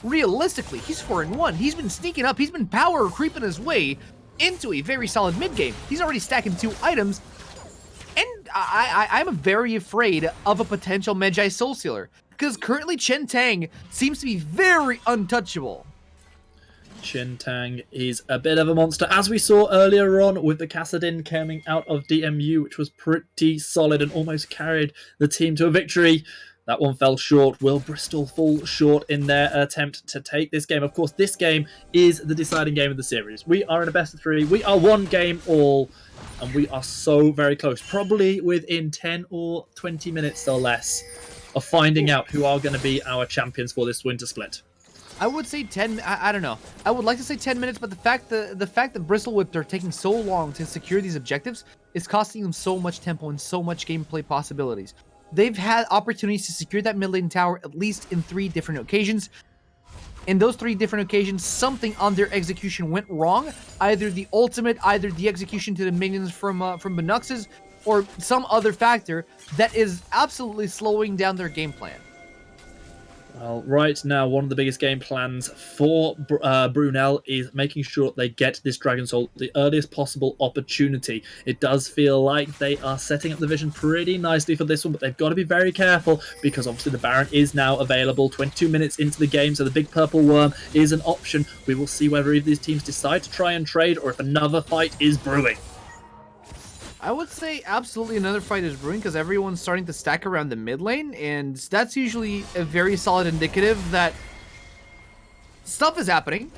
Realistically, he's 4-1. He's been sneaking up. He's been power creeping his way into a very solid mid game. He's already stacking 2 items. And I'm very afraid of a potential Magi Soul Sealer, because currently Chen Tang seems to be very untouchable.
Chen Tang is a bit of a monster, as we saw earlier on with the Kassadin coming out of DMU, which was pretty solid and almost carried the team to a victory. That one fell short. Will Bristol fall short in their attempt to take this game? Of course, this game is the deciding game of the series. We are in a best of 3. We are 1 game all, and we are so very close. Probably within 10 or 20 minutes or less of finding out who are going to be our champions for this winter split.
I would say 10. I don't know. I would like to say 10 minutes, but the fact that Bristol Whip are taking so long to secure these objectives is costing them so much tempo and so much gameplay possibilities. They've had opportunities to secure that mid lane tower at least in 3 different occasions. In those 3 different occasions, something on their execution went wrong. Either the ultimate, either the execution to the minions from Benoxas, or some other factor that is absolutely slowing down their game plan.
Well, right now, one of the biggest game plans for Brunel is making sure they get this Dragon Soul the earliest possible opportunity. It does feel like they are setting up the vision pretty nicely for this one, but they've got to be very careful because obviously the Baron is now available 22 minutes into the game, so the big purple worm is an option. We will see whether either of these teams decide to try and trade or if another fight is brewing.
I would say absolutely another fight is brewing because everyone's starting to stack around the mid lane, and that's usually a very solid indicative that stuff is happening.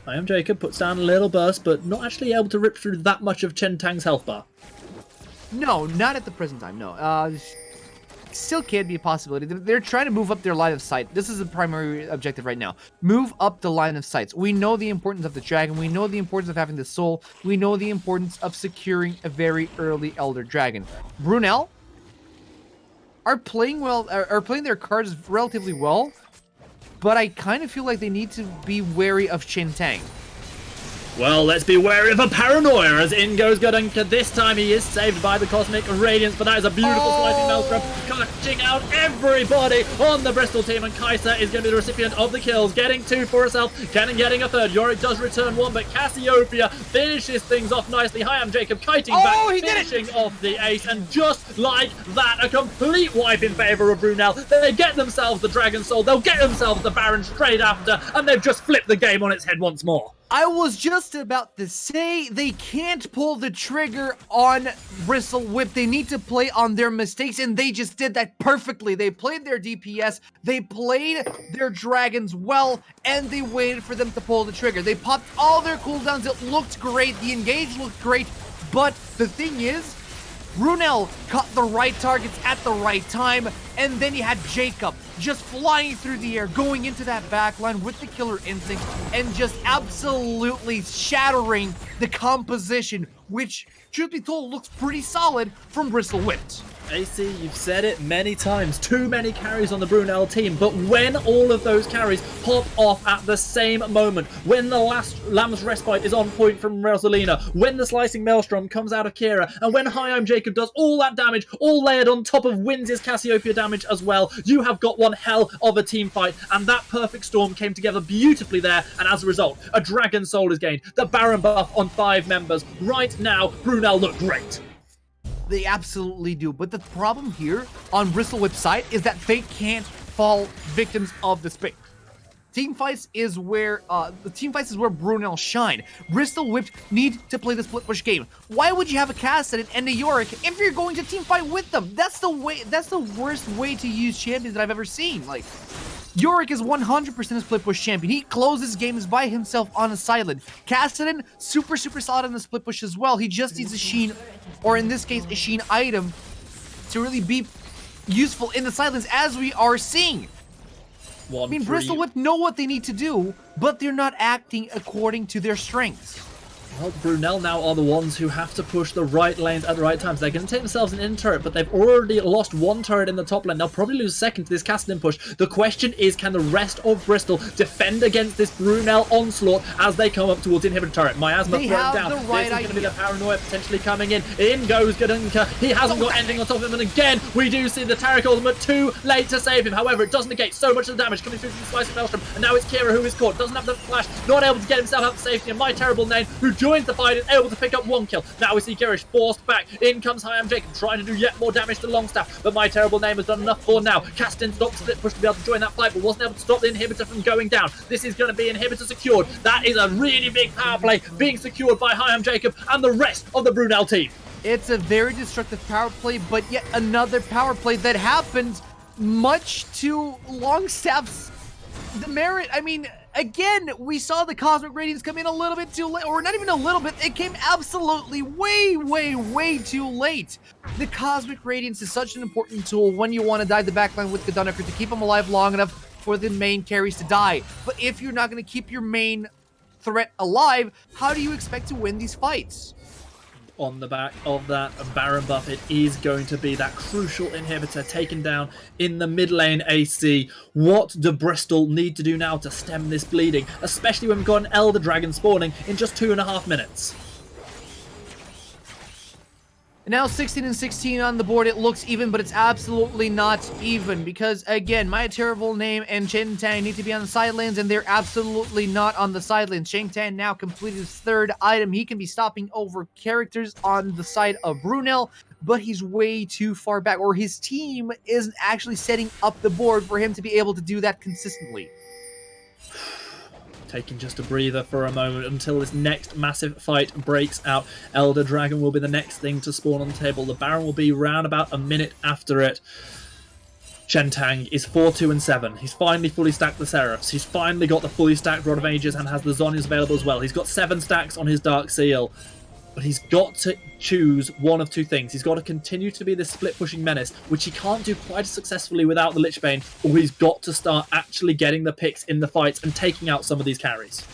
I am Jacob, puts down a little burst, but not actually able to rip through that much of Chen Tang's health bar.
No, not at the present time, no. Still can be a possibility. They're trying to move up their line of sight. This is the primary objective right now. Move up the line of sights. We know the importance of the dragon. We know the importance of having the soul. We know the importance of securing a very early Elder Dragon. Brunel are playing well, are playing their cards relatively well, but I kind of feel like they need to be wary of Chen Tang.
Well, let's be wary of a paranoia as in goes Godunka. This time he is saved by the Cosmic Radiance, but that is a beautiful slicing Maelstrom, catching out everybody on the Bristol team, and Kai'Sa is going to be the recipient of the kills, getting 2 for herself, getting a 3rd. Yorick does return 1, but Cassiopeia finishes things off nicely. Hi, I'm Jacob, kiting back, finishing off the ace, and just like that, a complete wipe in favour of Brunel. They get themselves the Dragon Soul, they'll get themselves the Baron straight after, and they've just flipped the game on its head once more.
I was just about to say they can't pull the trigger on Bristle Whip. They need to play on their mistakes, and they just did that perfectly. They played their DPS, they played their dragons well, and they waited for them to pull the trigger. They popped all their cooldowns. It looked great. The engage looked great. But the thing is, Brunel caught the right targets at the right time, and then you had Jacob just flying through the air, going into that backline with the killer instinct, and just absolutely shattering the composition, which, truth be told, looks pretty solid from Bristle Whipped.
AC, you've said it many times, too many carries on the Brunel team, but when all of those carries pop off at the same moment, when the last Lamb's Respite is on point from Rosalina, when the Slicing Maelstrom comes out of Kira, and when Hi I'm Jacob does all that damage, all layered on top of Wins' Cassiopeia damage as well, you have got one hell of a team fight, and that perfect storm came together beautifully there, and as a result, a Dragon Soul is gained, the Baron buff on 5 members. Right now, Brunel look great.
They absolutely do, but the problem here on Bristle Whip's side is that they can't fall victims of the spike. Team fights is where Brunel shine. Bristle Whipped need to play the split push game. Why would you have a Kassadin and a Yorick if you're going to team fight with them? That's the worst way to use champions that I've ever seen. Like, Yorick is 100% a split push champion. He closes games by himself on a silent. Kassadin, super solid on the split push as well. He just needs a Sheen, or in this case, a Sheen item to really be useful in the silence, as we are seeing. I mean, Bristle Whip know what they need to do, but they're not acting according to their strengths.
Well, Brunel now are the ones who have to push the right lanes at the right times. They're going to take themselves an in turret, but they've already lost 1 turret in the top lane. They'll probably lose 2nd to this Kassadin push. The question is, can the rest of Bristol defend against this Brunel onslaught as they come up towards inhibitor turret? Miasma thrown down.
The right
this is going to be the paranoia potentially coming in. In goes Godunka. He hasn't got anything on top of him, and again, we do see the Taric ultimate too late to save him. However, it does negate so much of the damage coming through from the Slice of Maelstrom, and now it's Kira who is caught. Doesn't have the flash, not able to get himself out of safety, and My Terrible Name, who joins the fight, is able to pick up 1 kill. Now we see Girish forced back. In comes Hi I'm Jacob, trying to do yet more damage to Longstaff, but My Terrible Name has done enough for now. Kassadin stopped split push to be able to join that fight, but wasn't able to stop the inhibitor from going down. This is going to be inhibitor secured. That is a really big power play being secured by Hi I'm Jacob and the rest of the Brunel team.
It's a very destructive power play, but yet another power play that happens much to Longstaff's demerit. I mean, again, we saw the Cosmic Radiance come in a little bit too late, or not even a little bit, it came absolutely way too late. The Cosmic Radiance is such an important tool when you want to dive the backline with the Godunker to keep them alive long enough for the main carries to die. But if you're not going to keep your main threat alive, how do you expect to win these fights?
On the back of that Baron buff, it is going to be that crucial inhibitor taken down in the mid lane AC. What do Bristol need to do now to stem this bleeding, especially when we've got an Elder Dragon spawning in just 2.5 minutes?
And now 16 and 16 on the board. It looks even, but it's absolutely not even because, again, My Terrible Name and Chen Tang need to be on the side lanes, and they're absolutely not on the side lanes. Chen Tang now completed his third item. He can be stopping over characters on the side of Brunel, but he's way too far back, or his team isn't actually setting up the board for him to be able to do that consistently.
Taking just a breather for a moment until this next massive fight breaks out. Elder Dragon will be the next thing to spawn on the table. The Baron will be round about a minute after it. Chen Tang is 4-2 and 7. He's finally fully stacked the Seraphs. He's finally got the fully stacked Rod of Ages and has the Zhonya's available as well. He's got 7 stacks on his Dark Seal. But he's got to choose one of two things. He's got to continue to be this split-pushing menace, which he can't do quite as successfully without the Lich Bane, or he's got to start actually getting the picks in the fights and taking out some of these carries.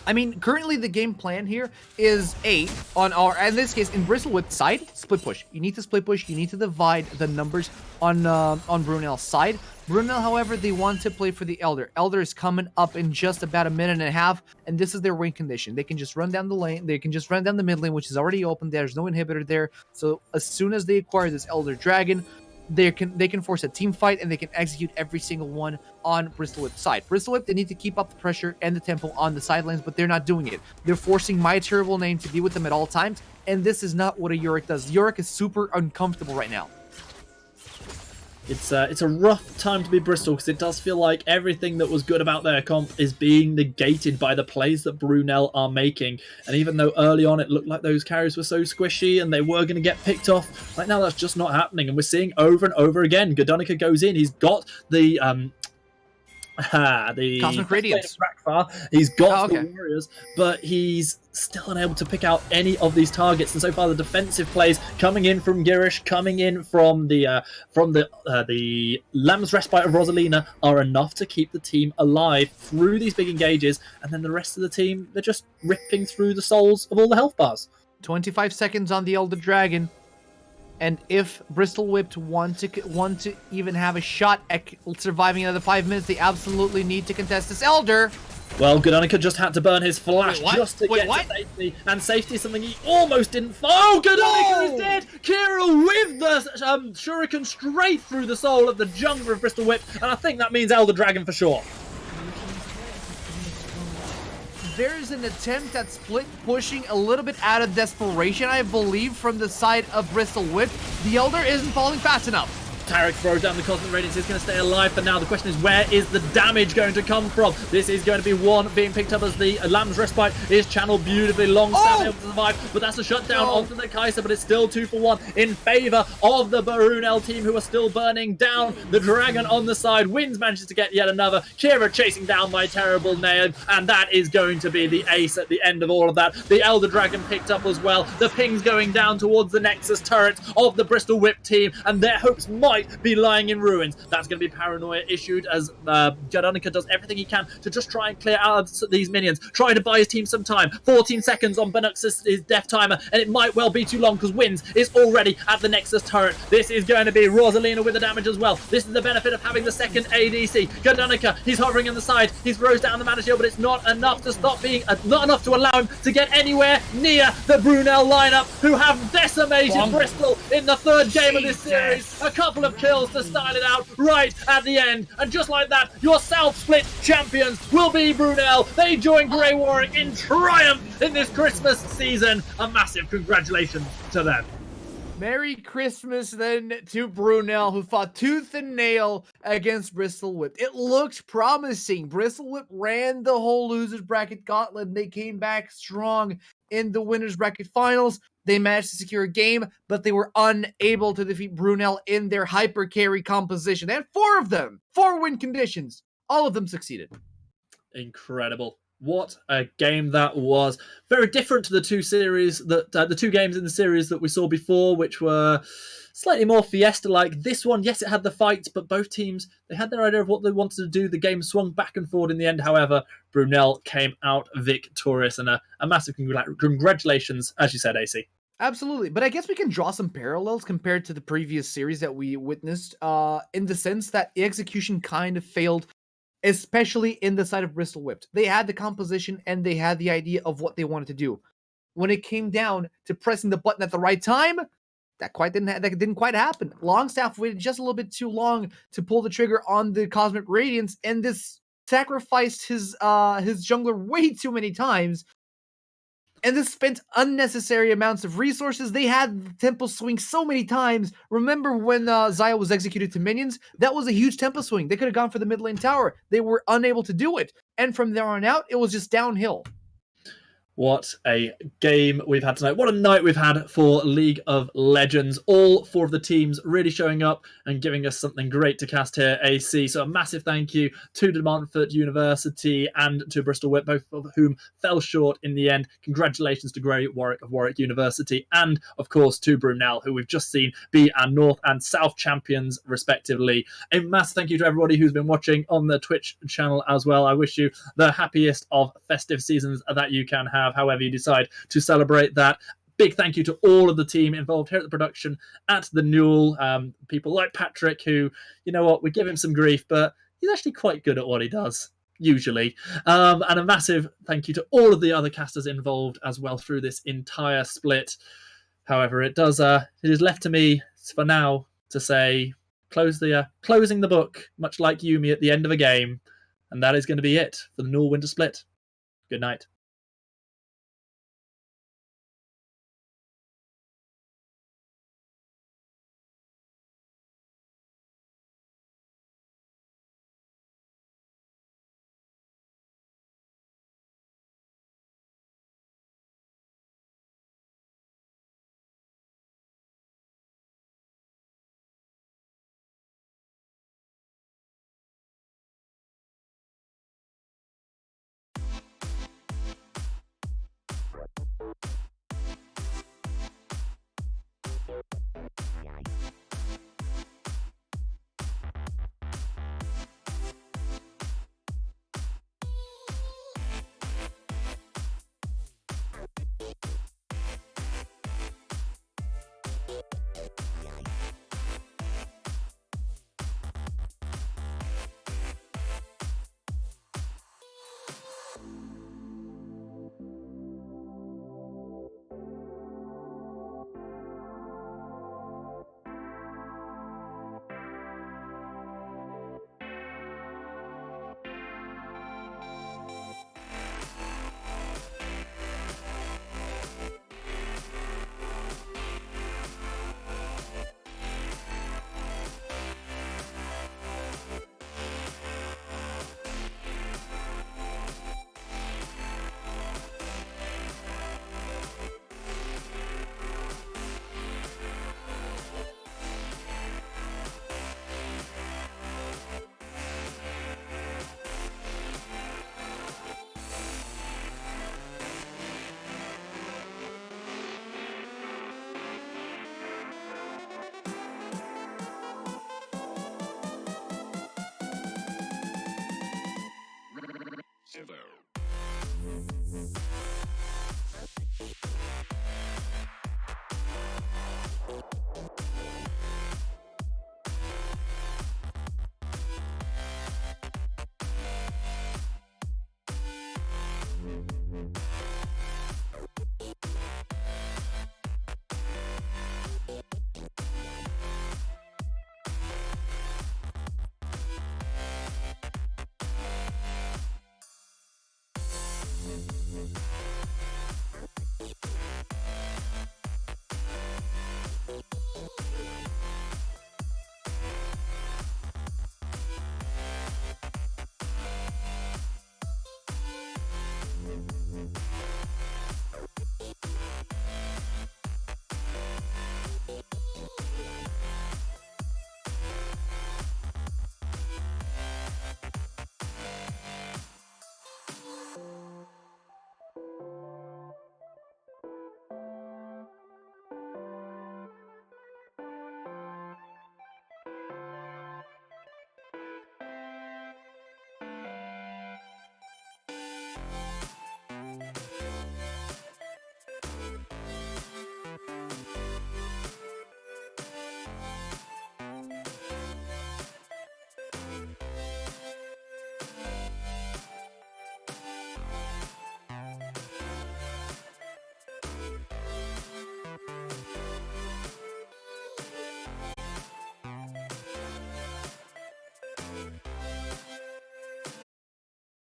I mean, currently the game plan here is on our, in this case, in Bristlewhip side, split push. You need to split push. You need to divide the numbers on Brunel's side. Brunel, however, they want to play for the Elder. Elder is coming up in just about a minute and a half, and this is their win condition. They can just run down the lane. They can just run down the mid lane, which is already open. There's no inhibitor there. So as soon as they acquire this Elder Dragon, they can force a team fight, and they can execute every single one on Bristlewhip's side. Bristlewhip, they need to keep up the pressure and the tempo on the sidelines, but they're not doing it. They're forcing My Terrible Name to be with them at all times, and this is not what a Yorick does. Yorick is super uncomfortable right now.
It's a rough time to be Bristol because it does feel like everything that was good about their comp is being negated by the plays that Brunel are making. And even though early on it looked like those carries were so squishy and they were going to get picked off, right now that's just not happening. And we're seeing over and over again, Godonica goes in, he's got the
Cosmic Radiance.
He's got the Warriors, but he's still unable to pick out any of these targets. And so far, the defensive plays coming in from Girish, coming in from the Lamb's Respite of Rosalina are enough to keep the team alive through these big engages. And then the rest of the team, they're just ripping through the souls of all the health bars.
25 seconds on the Elder Dragon. And if Bristlewhip want to even have a shot at surviving another 5 minutes, they absolutely need to contest this Elder.
Well, Godonica just had to burn his flash just to get to safety, and safety is something he almost didn't. Oh, Godonica is dead! Kira with the shuriken straight through the soul of the jungler of Bristlewhip, and I think that means Elder Dragon for sure.
There's an attempt at split pushing a little bit out of desperation, I believe, from the side of Bristlewhip. The Elder isn't falling fast enough.
Tarek throws down the Cosmic Radiance. He's going to stay alive for now. The question is, where is the damage going to come from? This is going to be one being picked up as the Lamb's Respite is channeled beautifully. Long stand able to survive, but that's a shutdown onto the Kai'Sa, but it's still 2 for 1 in favor of the Brunel team, who are still burning down. The Dragon on the side wins, manages to get yet another. Kira chasing down My Terrible Name, and that is going to be the ace at the end of all of that. The Elder Dragon picked up as well. The ping's going down towards the Nexus turret of the Bristlewhip team, and their hopes might be lying in ruins. That's going to be paranoia issued as Godonica does everything he can to just try and clear out these minions, try to buy his team some time. 14 seconds on Benux's death timer, and it might well be too long because Wins is already at the Nexus turret. This is going to be Rosalina with the damage as well. This is the benefit of having the second ADC. Godonica, he's hovering on the side. He throws down the mana shield, but it's not enough to stop being, not enough to allow him to get anywhere near the Brunel lineup, who have decimated Bristol in the third game of this series. A couple of kills to style it out right at the end, and just like that, your South Split champions will be Brunel. They join Grey Warwick in triumph in this Christmas season. A massive congratulations to them.
Merry Christmas then to Brunel, who fought tooth and nail against Bristlewhip. It looked promising. Bristlewhip ran the whole losers bracket gauntlet, and they came back strong in the winners bracket finals. They managed to secure a game, but they were unable to defeat Brunel in their hyper carry composition. They had 4 of them, 4 win conditions. All of them succeeded.
Incredible. What a game that was. Very different to the two series that the 2 games in the series that we saw before, which were slightly more Fiesta-like. This one, yes, it had the fights, but both teams, they had their idea of what they wanted to do. The game swung back and forward in the end. However, Brunel came out victorious, and a massive congratulations, as you said, AC.
Absolutely, but I guess we can draw some parallels compared to the previous series that we witnessed, in the sense that the execution kind of failed, especially in the side of Bristlewhip. They had the composition and they had the idea of what they wanted to do. When it came down to pressing the button at the right time, that didn't quite happen. Longstaff waited just a little bit too long to pull the trigger on the Cosmic Radiance, and this sacrificed his jungler way too many times. And this spent unnecessary amounts of resources. They had tempo swing so many times. Remember when Xayah was executed to minions? That was a huge tempo swing. They could have gone for the mid lane tower. They were unable to do it. And from there on out, it was just downhill.
What a game we've had tonight. What a night we've had for League of Legends. All 4 of the teams really showing up and giving us something great to cast here, AC. So a massive thank you to De Montfort University and to Bristol Whip, both of whom fell short in the end. Congratulations to Grey Warwick of Warwick University and, of course, to Brunel, who we've just seen be our North and South champions, respectively. A massive thank you to everybody who's been watching on the Twitch channel as well. I wish you the happiest of festive seasons that you can have, however you decide to celebrate that. Big thank you to all of the team involved here at the production at the NUEL. People like Patrick, who, you know what, we give him some grief, but he's actually quite good at what he does, usually. And a massive thank you to all of the other casters involved as well through this entire split. However, it is left to me for now to say closing the book, much like Yumi at the end of a game. And that is going to be it for the NUEL Winter Split. Good night.
Ever.